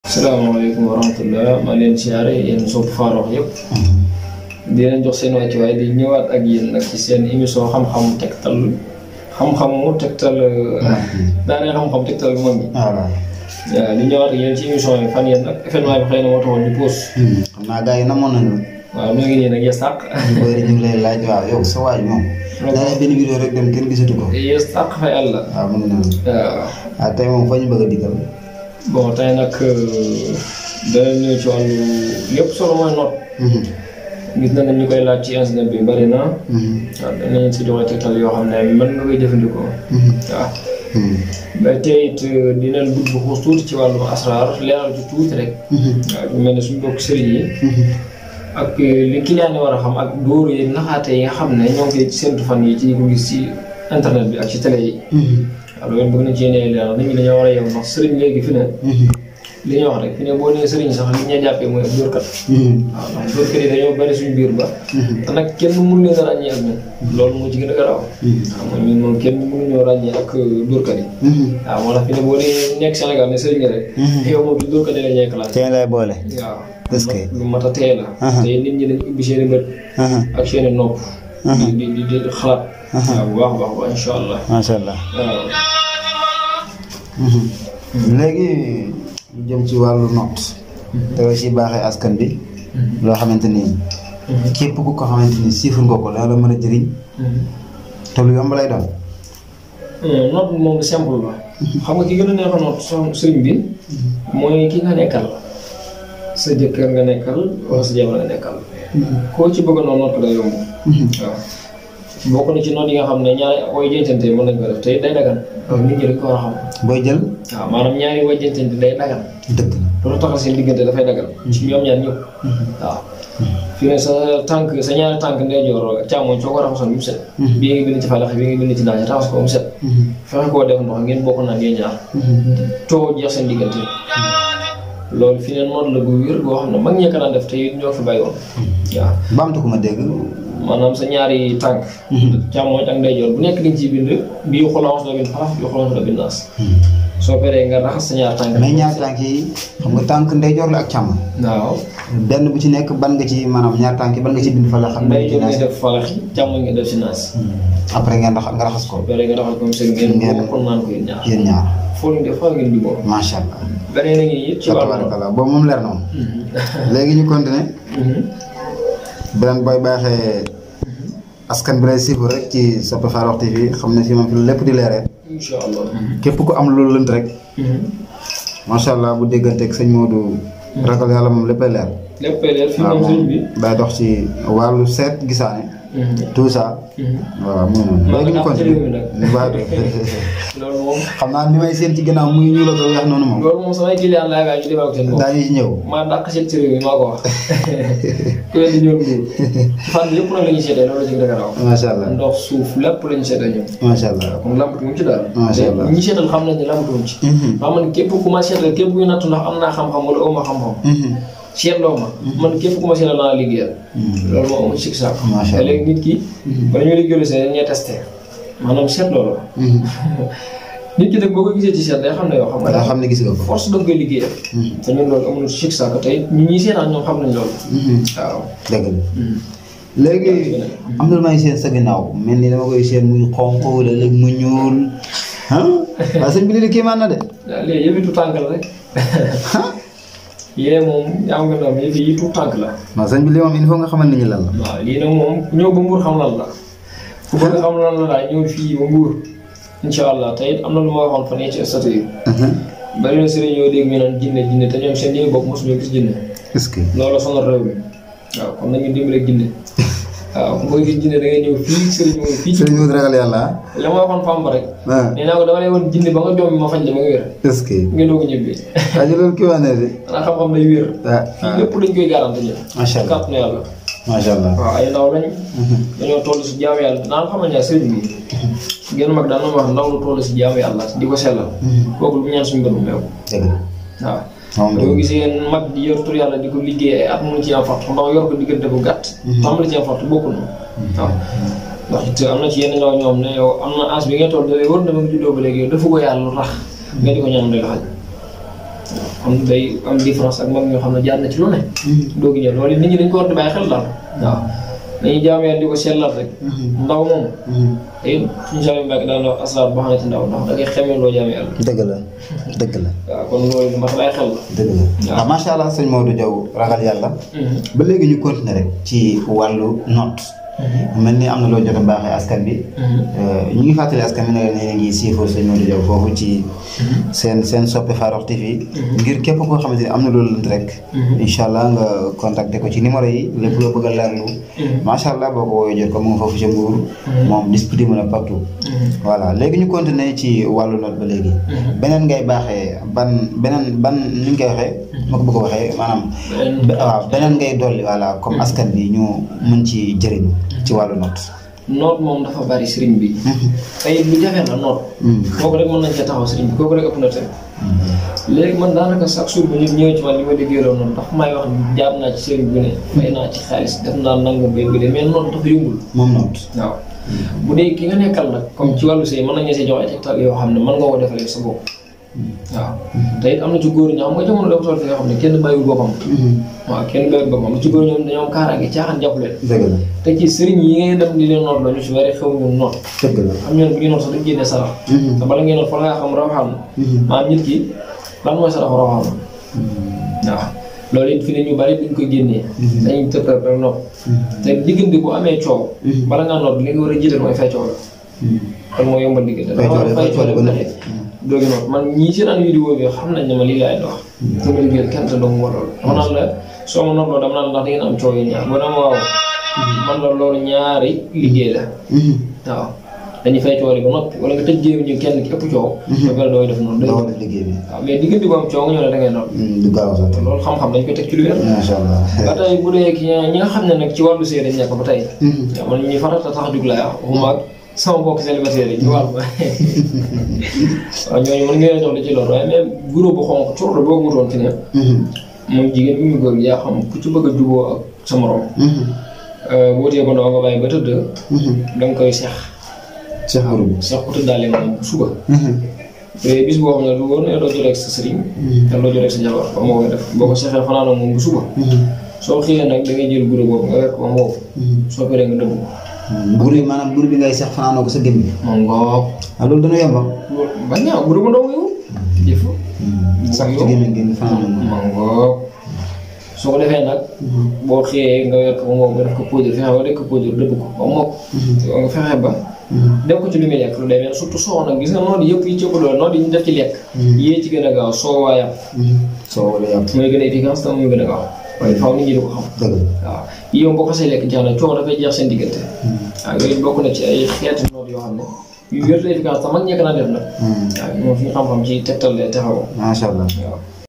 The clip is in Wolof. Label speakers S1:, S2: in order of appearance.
S1: salaamaaleykum wa rahmatulah maa leen siyaare yéen sopp Farokh yëpp di leen jox seen wàccuwaay di ñëwaat ak yéen nag ci seen émission xam-xamu tegtal daanaka xam-xam tegtal bi moom waaw di ñëwaat ak yéen ci émission yi fan yéen nag événement bi xëy na moo taxoon ñu pause.
S2: xam naa gars yi namoon nañu.
S1: waaw ñu ngi nii nag yes tàq.
S2: ñu bëri ñu ngi lay laaj waaw yow sa waay moom. daa benn vidéo rek dem kenn gisatu ko.
S1: yes tàq fa yàlla.
S2: waaw mu ngi noonu.
S1: waaw
S2: tey moom fa ñu bëgg a digal.
S1: bon tey nag dana ñëw ci wàllu lépp solo mooy noot. gis nañ ñu koy laaj ci internet bi bari na. waaw danañ si joxe tegtal yoo xam ne mën nga koy jëfandikoo. waaw. ba tey it dinañ dugg bu xuus tuuti ci wàllu asraar leeral ci tuuti rek. waaw ñu mel ne suñu bokk sëriñ yi. ak li client yi war a xam ak dóor yi naxaate yi nga xam ne ñoo ngi koy séntu fan yi ci ko gis ci internet bi ak ci télé yi. waaw loolu bëgg nañ ci yéene leeral nit ñi dañoo war a yeewu ndax sëriñ léegi fi ne. li ñuy wax rek fi ne boo nee sëriñ sax li ñu jàppee mooy ab dóorkat. waaw ndax dóorkat yi dañoo bari suñu biir ba. te nag kenn mënu leen a ràññee ak ñun. loolu moo ci gën a garaaw. waaw ñun moom kenn mënuñoo ràññee ak dóorkat yi. waaw moo tax fi ne boo nee nekk Sénégal ne sëriñ rek. yow moom du dóorkat yi la ñuy classé.
S2: tey lay boole.
S1: waaw
S2: est-ce que
S1: lu mat a tee la. te nit ñi dañ ubbi seen i bët. ak seen i nopp. di xalaat. waaw bu baax a baax incha allah.
S2: macha allah.
S1: waaw.
S2: léegi ñu jëm ci wàllu noot. te aussi baaxee askan bi. loo xamante ni. képp ku ko xamante ni siifur nga ko daal la mën a jëriñ. te lu yomb lay doon.
S1: noot bi moom simple la. xam nga ki gën a neex a noot sëriñ bi. mooy ki nga nekkal. sa jëkkër nga nekkal wala sa jabar nga nekkal. koo ci bëgg noot ko day yomb. waaw bokk na ci noot yi nga xam ne ñaari way jëntante mën nañ ko def te day dagan. loolu nit ñi dañ ko war a xam.
S2: booy jël.
S1: waaw maanaam ñaari way jëntante day dagan.
S2: dëgg la
S1: loolu taxal seen diggante dafay dagan. ci ñoom ñaar ñëpp. waaw fii ne sa ñaari tànk ndeyjoor càmmoñ soo ko raxasoon mu set. bii ngi bind ci falax bii ngi bind ci naaj raxas ko mu set. fexe koo def ndox ngeen bokk naan yéen ñaar. coow jeex seen diggante. loolu fi ne noonu la bu wér boo xam ne mag ñee ko daan def te it ñoo fi bàyyoon. waaw
S2: baamtu ko ma dégg.
S1: maanaam sa ñaari tànk. càmmoñ ak ndeyjoor bu nekk dañ ciy bind bii xulance la bind xalaf bii xulance la bind naas. soo paree nga raxas sa ñaari tànk.
S2: mais ñaari tànk yi xam nga tànk ndeyjoor la ak càmmoñ.
S1: waaw.
S2: benn bu ci nekk ban nga ci maanaam ñaari tànk yi ban nga ci bind falax.
S1: ndeyjoor nga def falax càmmoñ nga def si naas.
S2: après nga raxas ko.
S1: soo paree nga raxas ko mu set ngeen bokk naan ko yéen ñaar.
S2: yéen ñaar.
S1: foo leen def faa ngeen jubóo.
S2: macha allah.
S1: beneen a ngi it ci wàllu
S2: tabarakallah boobu moom leer na moom. léegi ñu continuer. beneen booy baaxee askan bi lay suivre rek ci soppe Farokh TV xam ne fii moom fi lépp di leeree.
S1: incha allah.
S2: képp ku am loolu lënt rek. macha allah bu dégganteeg sëñ Modou. ragal yàlla moom léppay leer.
S1: léppay leer fii moom sëñ bi.
S2: day dox ci wàllu seet gisaane. tout ça. waaw mu ngi noonu. léegi ñu continuer
S1: loolu moom.
S2: xam naa ni may seen ci gannaaw muy ñu la ko weex noonu moom.
S1: loolu moom samay client laay bàyyi ñu defal ko seen bopp.
S2: daañu ci ñëw.
S1: maa dàq seet ci réew mi maa ko wax. ku leen di ñëw nguur. fan bi yëpp nag la ñuy seetee loolu la ci gën a garaaw.
S2: macha allah
S1: ndox suuf lépp la ñu seetee ñoom.
S2: macha allah
S1: kon lambatu mu ci daal.
S2: macha allah
S1: ñi seetal xam nañ ne lambatu mu ci. maa man képp ku ma seetal képp kuy nattu ndax am naa xam-xam wala aw ma xam-xam. seetloo ma. man képp ku ma seetal naa liggéeyal. loolu moo amul sikk saak.
S2: macha allah
S1: léegi nit ki. ba ñu liggéeyal seen dañuy testé. maanaam seetloo la. nit ki nag boo ko gisee ci seet day xam ne yow xam nga.
S2: daa xam ne gis nga ko.
S1: force da nga koy liggéeyal. te ñun loolu amul sikk saak tey ñi seetaan ñoom xam nañ loolu. waaw
S2: dëgg la. léegi am na lu may seen sa ginnaaw mel ni dama koy seen muy xonq wala léegi mu ñuul ah waaye sëñ bi lii kii maan na de.
S1: waaw léegi yëpp itu tànk la rek. yee moom yaa ngi doon yëf yi tout tànk la.
S2: waaw sëñ bi lii moom il faut nga xamal nit ñi lan la.
S1: waaw lii nag moom ñëw ba Mbour xam lan la. ku bëgg xam lan la daal ñëw fii ba Mbour. incha allah te it am na lu ma waxoon fan yii ci statut yi. bari na sëriñ yoo dégg ñu naan jinne te ñoom seen yëngu bopp mosuñu gis jinne.
S2: est-ce que
S1: loolu sonal réew mi. waaw kon nañu dimbale jinne. waaw boo gis jinne da ngay ñëw fii sëriñ Modou fii.
S2: sëriñ Modou ragal yàlla.
S1: la ma waxoon Famba rek.
S2: waaw
S1: nee naa ko dama lay woon jinne ba nga doom bi ma faj la ba nga wér.
S2: est-ce que.
S1: ngeen doog a ñibbi.
S2: waaye loolu kii waa ne de.
S1: xanaa xam-xam day wér.
S2: waaw
S1: fii lépp dañ koy garanti ñëw.
S2: macha allah
S1: kàttu na yàlla.
S2: macha allah
S1: waaw ay ndaw lañ. dañoo toll si jaamu yàlla naan xamal ne sëriñ bi. genn mag daan na wax ndaw lu toll si jaamu yàlla di ko sellal. kooku lu ñaan suñu borom meew.
S2: dëgg la.
S1: waaw.
S2: moom la
S1: boo gisee mag di yor tur yàlla di ko liggéey ay at mu ci am fàttu ndaw yor ko diggante bu gàtt. tàmbali ci am fàttu bokkul na. waaw ndax it am na ci yenn ndaw ñoom ne yow am na as bi nga toll da lay war na ba nga juddoo ba léegi yow dafa ko yàlla lu tax nga di ko ñaan day xaj. xam day am différence ak mag ñoo xam ne jaar na ci lu ne. doogi ñëw loolu nit ñi dañ ko war di bàyyi xel daal waaw. dañuy jaam yàlla di ko sellal rek. ndaw moom. te it suñu saa yu mbàkk daan wax asraar boo xam ne ci ndaw ndax da ngay xamee loo jaam yàlla.
S2: dëgg la dëgg la.
S1: waaw kon loolu lu ma bàyyi xel la.
S2: dëgg la waaw macha allah sëñ Modou Diaw ragal yàlla. ba léegi ñu continuer rek ci wàllu noot. mel ni am na loo jot a baaxee askan bi. ñu ngi fàttali askan bi ne ne ngi siifal sëñ Modou Diaw foofu ci seen soppe Farokh TV. ngir képp koo xamante ni am na loolu lënt rek. incha allah nga contacter ko ci numéro yi lépp loo bëgg a leerlu. macha allah boo ko woowee jot ko mu ngi foofu ci Mbour. moom disponible na partout. voilà léegi ñu continuer ci wàllu noot ba léegi. beneen ngay baaxee ban ni ñu koy waxee. ma ko bëgg a waxee maanaam. waaw beneen ngay dolli voilà comme askan bi ñu mën ci jëriñu. ci wàllu noot.
S1: noot moom dafa bari sëriñ bi. tey lu jafe la noot. kooku rek mën nañ cee taxaw sëriñ bi kooku rek ëpp na tey. léegi man daanaka chaque jour bu nit ñëwee ci man li ma déggee noonu ndax may wax jaar naa ci sëriñ bu ne fay naa ci xaalis def naa nangam bay bële mais noot dafa yombul.
S2: moom noot
S1: waaw. bu dee ki nga nekkal nag comme ci wàllu sëy mën nañu see jox ay tegtal yoo xam ne mën nga ko defalee sa bopp. waaw te it am na ci góor ñi xam nga jamono dafa toll fi nga xam ne kenn bàyyiwul boppam. waaw kenn bàyyiwul boppam ci góor ñoom dañoo am kaaraange caaxaan jàpp leen.
S2: dëgg la
S1: te ci sëriñ yi ngay dem di leen noot la ñu si bari xew ñu noot.
S2: dëgg la
S1: am ñoon bu ñu noot sax dañu génnee sarax. te bala ngeen noot fa nga xam rawaxaan. maanaam nit ki lan mooy sarax rawaxaan. waaw loolu it fi ne ñu bari duñ koy génnee. dañuy tëb rek noot. te diggante bu amee coow. bala ngaa noot li nga war a jiital mooy fay coow la. kon moo yombal diggante.
S2: fay coow la ba
S1: pare doogi noot man ñii seen an vidéo bi xam nañ ne ma lii laay dox. sama liggéey kenn te doomu ma loolu. dama naan la soo ma noot loo dama naan ndax da ngeen am coow yi ñaar boo dama waaw man la loolu ñaari liggéey la. waaw dañuy fay coow li ba noppi wala nga tëj géew ñu kenn ki ëpp coow. ba pare dooy def noonu.
S2: doo def liggéey bi.
S1: waaw mais diggante bu am coow nga ñëw ne da ngay noot.
S2: du gaaw sax
S1: loolu xam-xam dañ koy teg ci lu wér.
S2: macha allah.
S1: ba tey bu dee ñi nga xam ne nag ci wàllu sëy dañ nekk ba tey. waaw man ñi farata tax a jug laa waxuma ak sama mbokk célibataire yi ñu wàll ba waaw ñooñu mën ngeen a jox li ci loolu waaye même guro bu xonq cur la boo wutoon ci ne. moom jigéen bi mu góor yaa xam ku ci bëgg a juboo ak sa morom. wutee ko ndaw nga bàyyi ba tëdd. da nga koy seex.
S2: seex guro bi
S1: seex ku tëddaale moom suba. te bis boo xam ne lu wóor ne doo jotee ak sa sëriñ. te doo jotee ak sa jabar ba moo koy def boo ko seexee fanaanoo moom bu suba. soo xëyee nag da ngay jël guro boobu nga wekk ba mu soo paree nga dëbb ko.
S2: buur bi maanaam buur bi ngay seex fanaanoo ko sa gémmiñ.
S1: man ngoog.
S2: loolu dana yomb.
S1: bañ naa guro bu ndaw yow. jëf.
S2: sax ci gémmiñ gi fanaanoo ko.
S1: man ngoog. soo ko defee nag. boo xëyee nga wekk ba mu nga def ko poudre fexe ba def ko poudre dëbb ko ba mu mokk. nga fexe ba. def ko ci lu muy lekk lu demee surtout soo nag gis nga noonu yëpp yi ci ëpp doole noonu yi ñu def ci lekk. yee ci gën a gaaw soo waa yàpp.
S2: soo wala yàpp.
S1: mooy gën a efficace te mooy gën a gaaw. waaye faaw nit ñi di ko xam.
S2: dëgg la
S1: waaw yow boo ko see lekk jeex na coow dafay jeex seen diggante. waaw yooyu bokk na ci ay xeetu noot yoo xam ne yu wér la efficace te mag ñekk naa def nag. waaw moom fi ñu xam-xam ci tegtal lee taxaw.
S2: macha allah
S1: waaw.